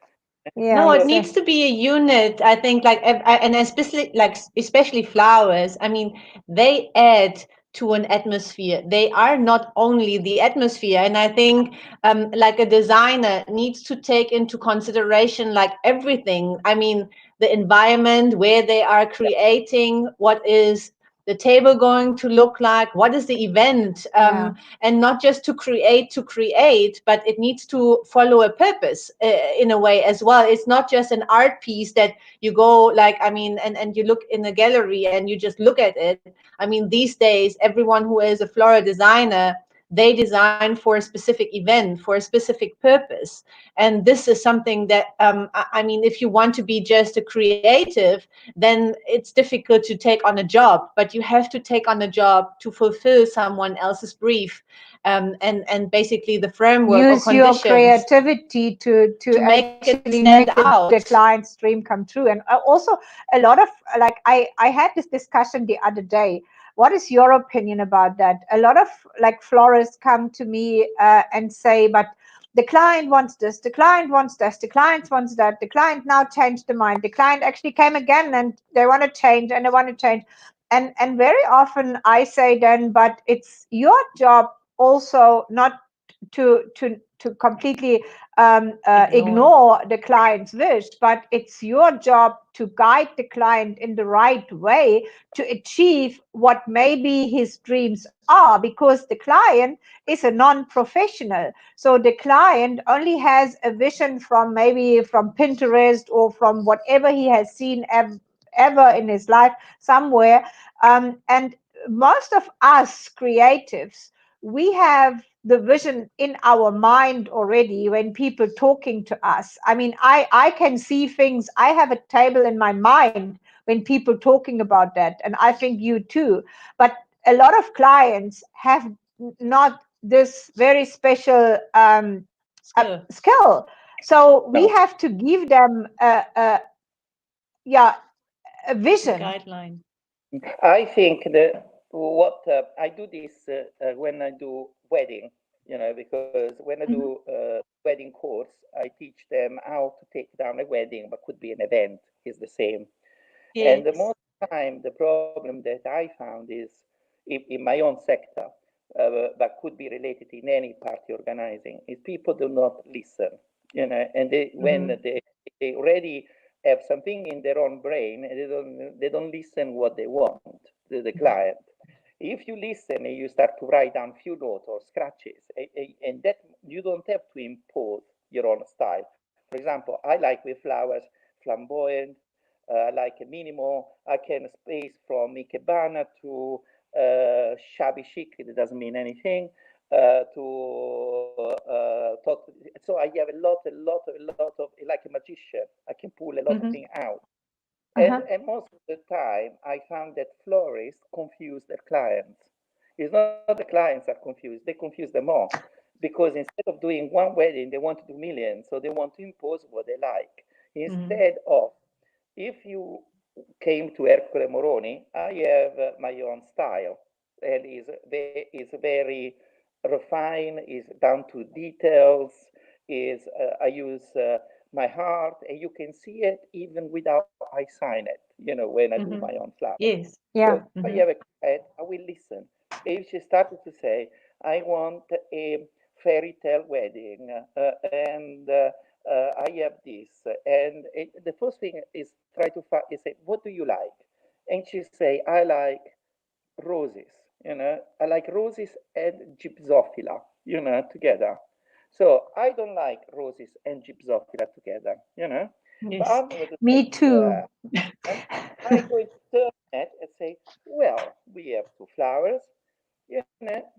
Yeah, No, it So needs exactly. to be a unit. I think, like, and especially like especially flowers. I mean, they add to an atmosphere. They are not only the atmosphere, and I think, like a designer needs to take into consideration like everything. I mean, the environment where they are creating, what is the table going to look like, what is the event, Yeah. and not just to create, but it needs to follow a purpose, in a way as well. It's not just an art piece that you go like, I mean, and you look in a gallery and you just look at it. I mean, these days everyone who is a floral designer, they design for a specific event, for a specific purpose. And this is something that, I mean, if you want to be just a creative, then it's difficult to take on a job, but you have to take on a job to fulfill someone else's brief, and basically the framework or Use your conditions creativity to to make it actually stand make the out. client's dream come true. And also a lot of, like, I had this discussion the other day. What is your opinion about that? A lot of like florists come to me and say, but the client wants this, the client wants this, the client wants that, the client now changed the mind, the client actually came again and they want to change and they want to change. And very often I say then, but it's your job also not to completely Ignore. ignore the client's wish, but it's your job to guide the client in the right way to achieve what maybe his dreams are, because the client is a non-professional. So the client only has a vision from maybe from Pinterest or from whatever he has seen ever in his life somewhere. And most of us creatives, we have the vision in our mind already when people talking to us. I mean, I can see things. I have a table in my mind when people talking about that, and I think you too. But a lot of clients have not this very special skill, so we No. have to give them yeah, a vision. Guideline. I think that what I do this when I do wedding, because when I do Mhm. wedding course, I teach them how to take down a wedding, but could be an event, is the same. And the Yes. most time, the problem that I found is in my own sector, but could be related in any party organizing, is people do not listen, and when Mm-hmm. they already have something in their own brain, and they don't listen what they want, the client. If you listen and you start to write down few notes or scratches, and that you don't have to impose your own style. For example, I like with flowers flamboyant, like a minimal. I can space from Ikebana to shabby chic. It doesn't mean anything. So I have a lot of like a magician. I can pull a lot of Mm-hmm. things out. Uh-huh. And most of the time, I found that florists confuse their clients. It's not the clients are confused; they confuse them all, because instead of doing one wedding, they want to do millions, so they want to impose what they like. Mm-hmm. Instead of, if you came to Ercole Moroni, I have my own style, and is very refined, is down to details, is I use my heart, and you can see it even without I sign it. When I do my Mm-hmm. own flower. Yes. So Yeah. if I Mm-hmm. have a client, I will listen. If she started to say, I want a fairy tale wedding, and I have this, and the first thing is try to find, is say, what do you like? And she say, I like roses, I like roses and gypsophila, together. So I don't like roses and gypsophila together, but Yes. I'm going to say, Me too. and I'm going to turn it and say, well, we have two flowers.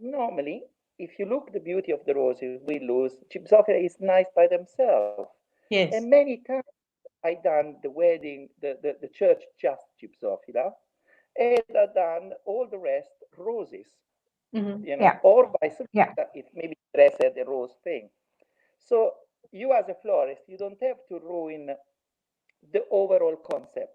Normally, if you look the beauty of the roses, we lose. Gypsophila is nice by themselves. And Yes. many times I done the wedding, the church just gypsophila, and I done all the rest roses, Mm-hmm. Yeah. or vice Yeah. versa, if maybe the dress had a rose thing. So you as a florist, you don't have to ruin the overall concept.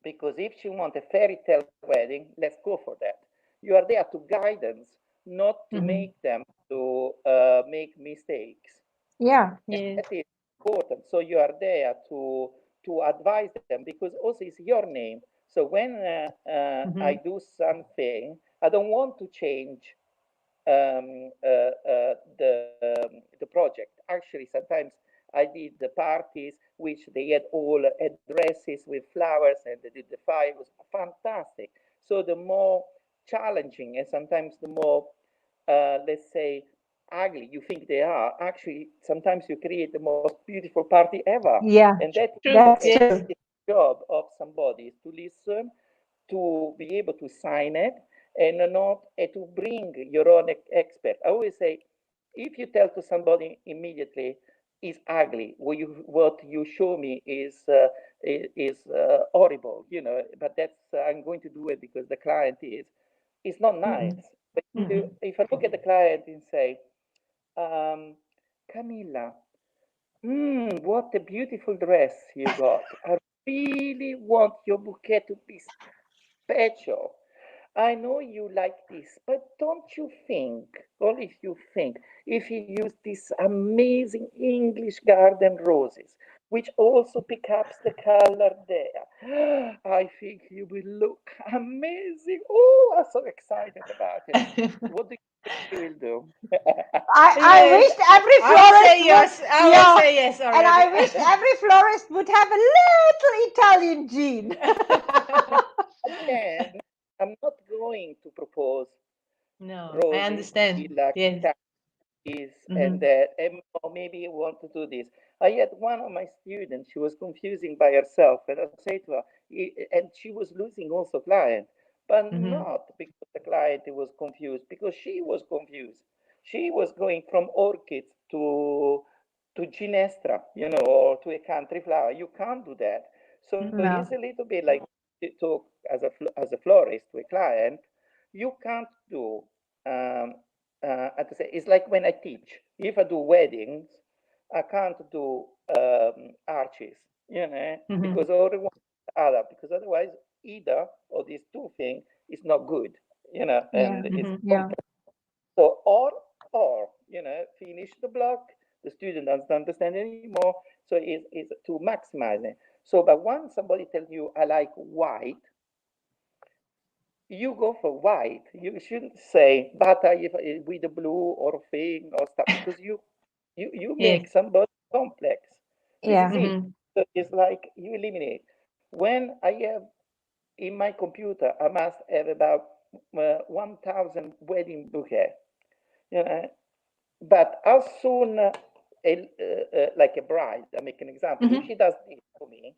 Because if you want a fairy tale wedding, let's go for that. You are there to guidance, not to Mm-hmm. make them to make mistakes. Yeah. And Yes. that is important. So you are there to advise them, because also it's your name. So when I Mm-hmm. do something, I don't want to change the project. Actually, sometimes I did the parties which they had all dresses with flowers, and they did the fire. It was fantastic. So the more challenging and sometimes the more, let's say, ugly you think they are, actually sometimes you create the most beautiful party ever. Yeah. And that True. That's is Yes. true. the job of somebody, is to listen, to be able to sign it, and not to bring your own expert. I always say, if you tell to somebody immediately is ugly, what you show me is horrible, but that's I'm going to do it because the client is. It's not Mm-hmm. nice. But Mm-hmm. if I look at the client and say, um, Camilla, what a beautiful dress you got. I really want your bouquet to be special. I know you like this, but don't you think, or if you think, if you use these amazing English garden roses, which also pick up the color there, I think you will look amazing. Oh, I'm so excited about it. What do you think you will do? I Yes. wished every I will florist say would, yes. I will yeah, say yes and already. I wished every florist would have a little Italian gene. Again, I'm not going to propose No, I roses, understand. lilac, Yes. is and Mm-hmm. that, and or maybe you want to do this. I had one of my students, she was confusing by herself, and I say to her, and she was losing also client, but Mm-hmm. not because the client was confused, because she was confused. She was going from orchids to ginestra, or to a country flower. You can't do that. So it's a No. little bit like to talk as a florist to a client. You can't do. How to say? It's like when I teach. If I do weddings, I can't do arches, Mm-hmm. because otherwise, because otherwise either of these two things is not good, Yeah. and it's Mm-hmm. Yeah. so or finish the block. The student doesn't understand anymore, so it's to maximize it. So, but once somebody tells you I like white, you go for white. You shouldn't say but with the blue or thing or stuff, because you Yes. make somebody complex. This is Yeah. it. Mm-hmm. So it's like you eliminate. When I have in my computer, I must have about 1,000 wedding bouquet. You know, but how soon, like a bride, I make an example, if Mm-hmm. she does this for me,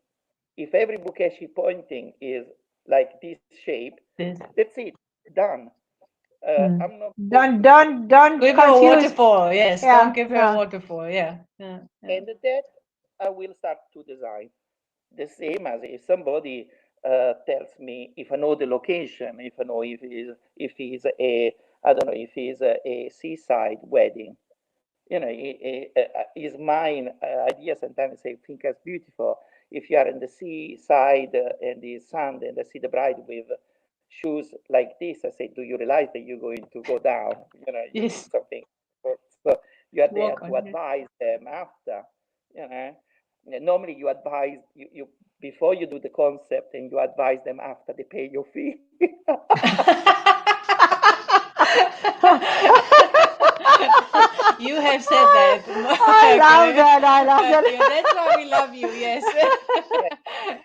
if every bouquet she pointing is like this shape, Yes. that's it, done. Mm. I'm not going Don't to don't don't Give her a confuse. waterfall. Yes. Yeah. Don't give her a Yeah. waterfall. Yeah. Yeah. Yeah. and that I will start to design. The same as if somebody tells me if I know the location, if I know if he's a I don't know if he's a seaside wedding, is mine idea sometimes I think as beautiful. If you are in the seaside and the sun and I see the bride with shoes like this, I say, do you realize that you're going to go down? You need Yes. something. So you are there Walk to on. Yes. advise them after. You know, normally you advise you before you do the concept, and you advise them after they pay your fee. You have said that, I love Ercole. that. I love Yeah, that's that. why we love you. Yes. Yeah,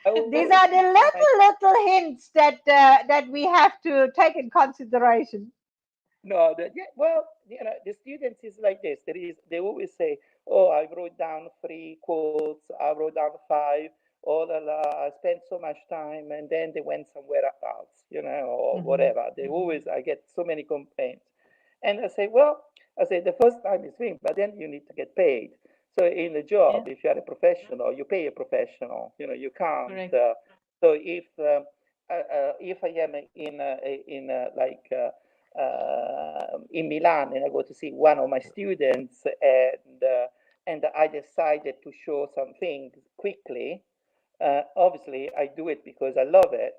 I These always are say the to my little hints that we have to take in consideration. no, yeah, well, the students is like this. They always say, "Oh, I wrote down 3 quotes. I wrote down 5. Oh la la, I spent so much time," and then they went somewhere else, or Mhm. whatever. I get so many complaints, and I say, well, I say the first time is fine, but then you need to get paid. So in a Yeah. job, if you are a professional, you pay a professional. You can't. Correct. So if I am in Milan, and I go to see one of my students, and I decided to show some things quickly. Obviously, I do it because I love it.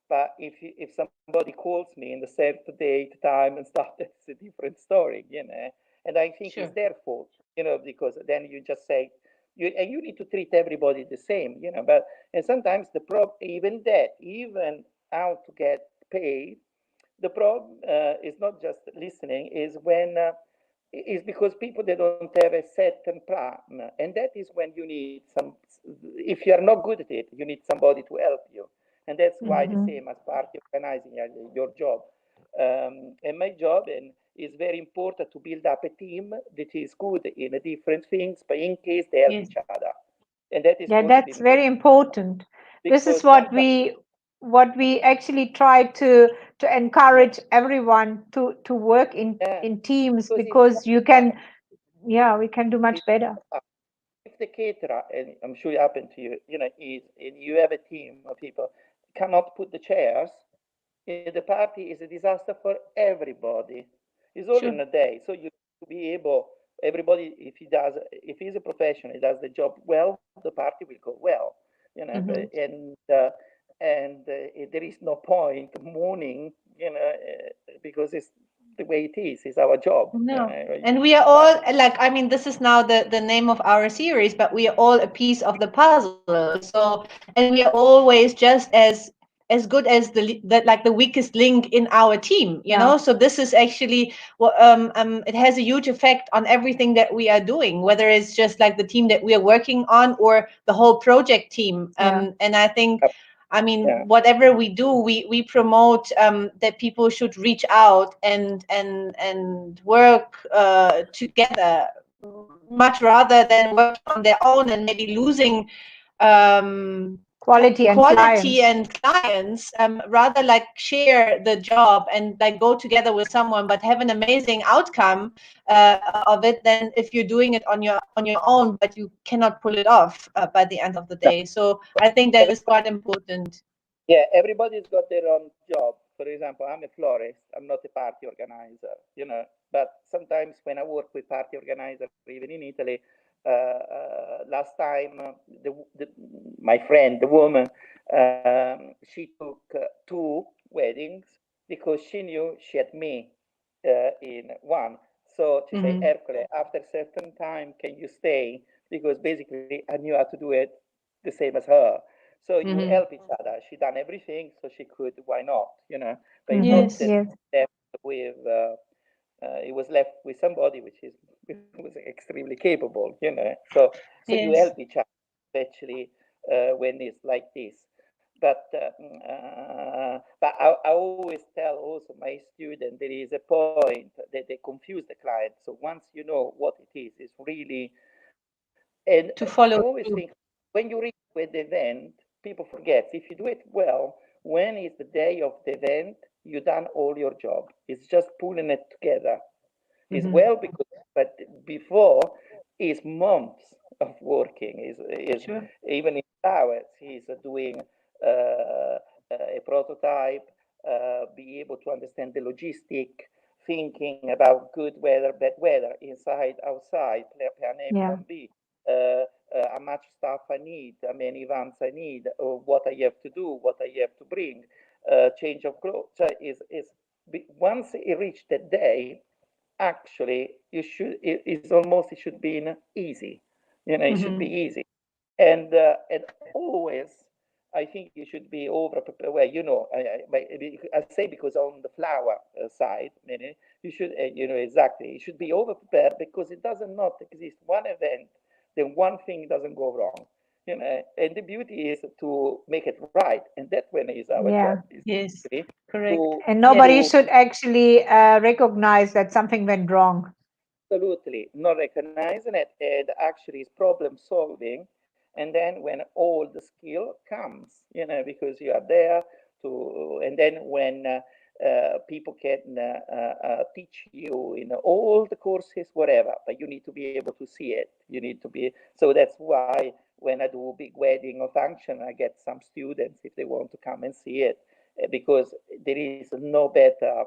But if somebody calls me in the same date, time, and stuff, that's a different story. And I think it's Sure. their fault, because then you just say you need to treat everybody the same. But and sometimes even how to get paid, the problem is not just listening, is when is because people they don't have a certain plan, and that is when you need some. If you are not good at it, you need somebody to help you, and that's why the Mhm. Mhm. same as part of organizing your job. And my job and is very important to build up a team that is good in different things, but in case they help Yes. each other, and that is Yeah, going to be that's very important. This because is what sometimes we actually try to yeah, encourage everyone to work yeah, in teams, because if because you can, yeah, we can do if much better. if the caterer, and I'm sure it happened to you, is and you have a team of people cannot put the chairs, the party is a disaster for everybody. It's all in Sure. a day, so you to be able. Everybody, if he's a professional, he does the job well. The party will go well, Mhm. and there is no point mourning, because it's the way it is. It's our job, No. right? And we are all like, I mean, this is now the name of our series, but we are all a piece of the puzzle. So, and we are always just as good as like the weakest link in our team, Yeah. So this is actually what it has a huge effect on everything that we are doing, whether it's just like the team that we are working on or the whole project team. Yeah. And I think I mean, Yeah. whatever we do, we promote that people should reach out and work together much rather than working on their own and maybe losing Quality and quality clients. and clients, rather like share the job and like go together with someone, but have an amazing outcome of it than if you're doing it on your own, but you cannot pull it off by the end of the day. So I think that is quite important. Yeah, everybody's got their own job. For example, I'm a florist. I'm not a party organizer, you know. But sometimes when I work with party organizer, even in Italy, last time my friend, the woman, she took two weddings because she knew she had me in one. So she said, Ercole, after a certain time, can you stay? Because basically I knew how to do it the same as her. So you help each other. She done everything, so she could. Why not? You know. But it's not Yes. that Yes. left with. It was left with somebody which is was extremely capable. You know. So you help Yes. each other, especially when it's like this. But I always tell also my student there is a point that they confuse the client. So once you know what it is, it's really. And To I follow always think through. when you reach with the event, people forget. If you do it well, when is the day of the event, you done all your job. It's just pulling it together. It's well because, but before is months of working. Is Sure. even in hours. He's doing a prototype, be able to understand the logistic, thinking about good weather, bad weather, inside, outside, plan A, Yeah. plan B. How much stuff I need, how many vans I need, or what I have to do, what I have to bring, change of clothes. So once it reached that day, actually you should it's almost it should be easy, you know, it should be easy. And always I think you should be over prepared. Well, you know, I say because on the flower side, meaning you should you know exactly, you should be over prepared because it doesn't not exist one event then one thing doesn't go wrong, you know. And the beauty is to make it right, and that when is our job Yeah. is Yes. actually Correct. to And Yes. nobody should actually recognize that something went wrong. absolutely not recognizing it and actually is problem solving. And then when all the skill comes, you know, because you are there to, and then when people can teach you in all the courses, whatever, but you need to be able to see it. You need to be, so that's why when I do a big wedding or function, I get some students if they want to come and see it, because there is no better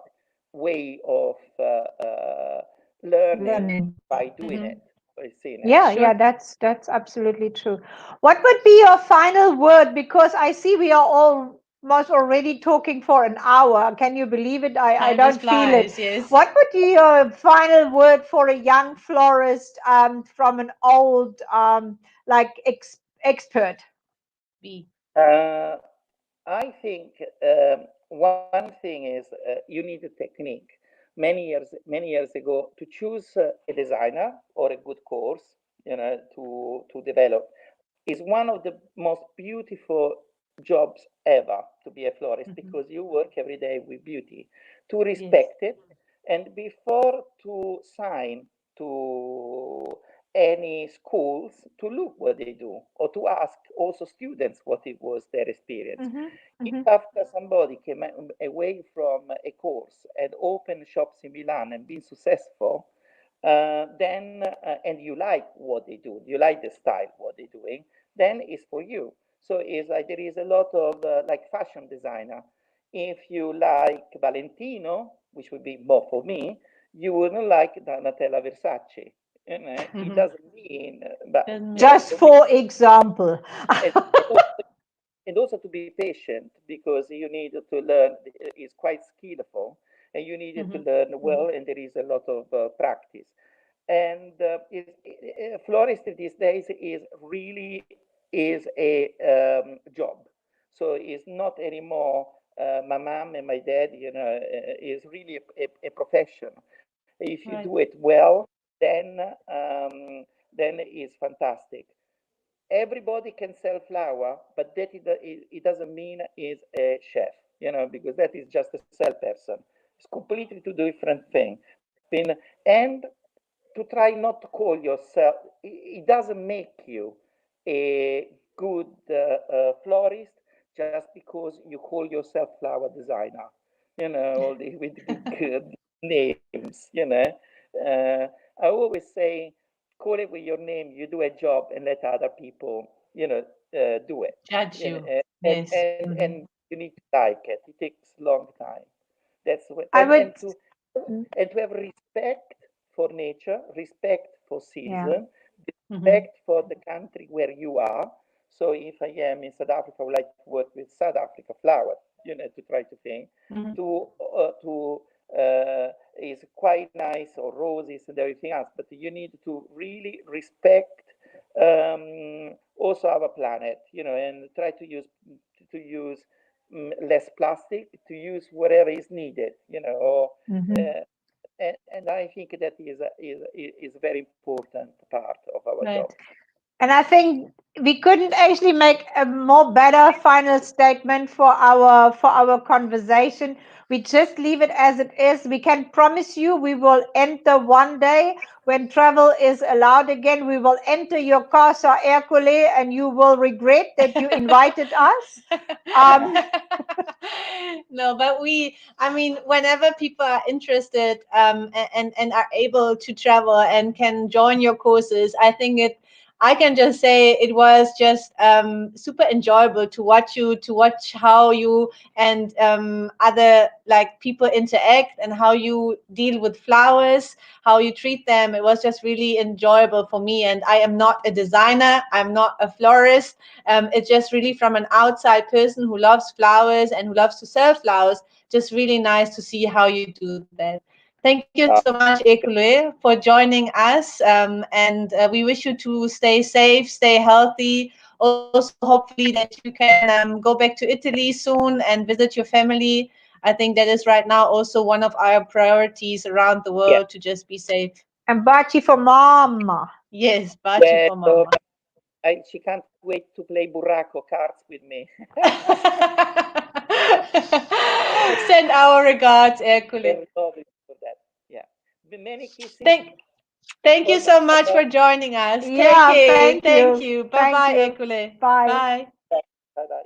way of learning Learning. by doing it, by seeing it. Yeah, Sure. yeah, that's absolutely true. What would be your final word? Because I see we are almost already talking for an hour. Can you believe it? I Time just don't feel it. flies. Yes. What would be your final word for a young florist from an old like expert? B. Uh, I think one thing is you need a technique. Many years ago, to choose a designer or a good course, you know, to develop is one of the most beautiful jobs ever to be a florist because you work every day with beauty. To Yes. respect it, and before to sign to any schools to look what they do or to ask also students what it was their experience. Mm-hmm. If Mm-hmm. after somebody came away from a course and opened shops in Milan and been successful, then and you like what they do, you like the style what they're doing, then it's for you. So it's like there is a lot of like fashion designer. If you like Valentino, which would be more for me, you wouldn't like Donatella Versace. You know, it doesn't mean, but Doesn't you know, mean. Just for me, for example. and also to be patient because you need to learn. It's quite skillful, and you need to learn well, and there is a lot of practice. And florist these days is really is a job. So it's not anymore my mom and my dad. You know, is really a profession. If you do Right. it well, then then it's fantastic. Everybody can sell flour, but it doesn't mean is a chef, you know, because that is just a sell person. It's completely two different thing. And to try not to call yourself, it doesn't make you a good florist just because you call yourself flower designer, all with big names, I always say, call it with your name, you do a job and let other people, do it. Judge You know, you. and, Yes. and, and you need to like it. It takes a long time. That's what, I would. Mm, and to have respect for nature, respect for yeah. season, Mhm. respect for the country where you are. So if I am in South Africa, I would like to work with South Africa flowers, to try to think. Mhm. To is quite nice, or roses and everything else, but you need to really respect also our planet, and try to use less plastic, to use whatever is needed, or, Mhm. uh, and I think that is a very important part of our job. Right. And I think we couldn't actually make a more better final statement for our conversation. We just leave it as it is. We can promise you we will enter one day when travel is allowed again. We will enter your casa Ercole, and you will regret that you invited us. Um, No, but I mean, whenever people are interested and are able to travel and can join your courses, I can just say it was just super enjoyable to watch how you and other like people interact and how you deal with flowers, how you treat them. It was just really enjoyable for me. And I am not a designer, I'm not a florist. It's just really from an outside person who loves flowers and who loves to sell flowers, just really nice to see how you do that. Thank you so much, Ercole, for joining us. And we wish you to stay safe, stay healthy. Also, hopefully, that you can go back to Italy soon and visit your family. I think that is right now also one of our priorities around the Yeah, world to just be safe. and Baci for mom. Yes, Baci yeah. for So mama. she can't wait to play burraco cards with me. Send our regards, Ercole. Very lovely for that. Yeah. Many kisses. Thank, thank you Bye so much bye. for joining us. Take Yeah, care. thank Thank you. you. Bye Thank bye, you. Ercole. Bye. Bye. Bye bye.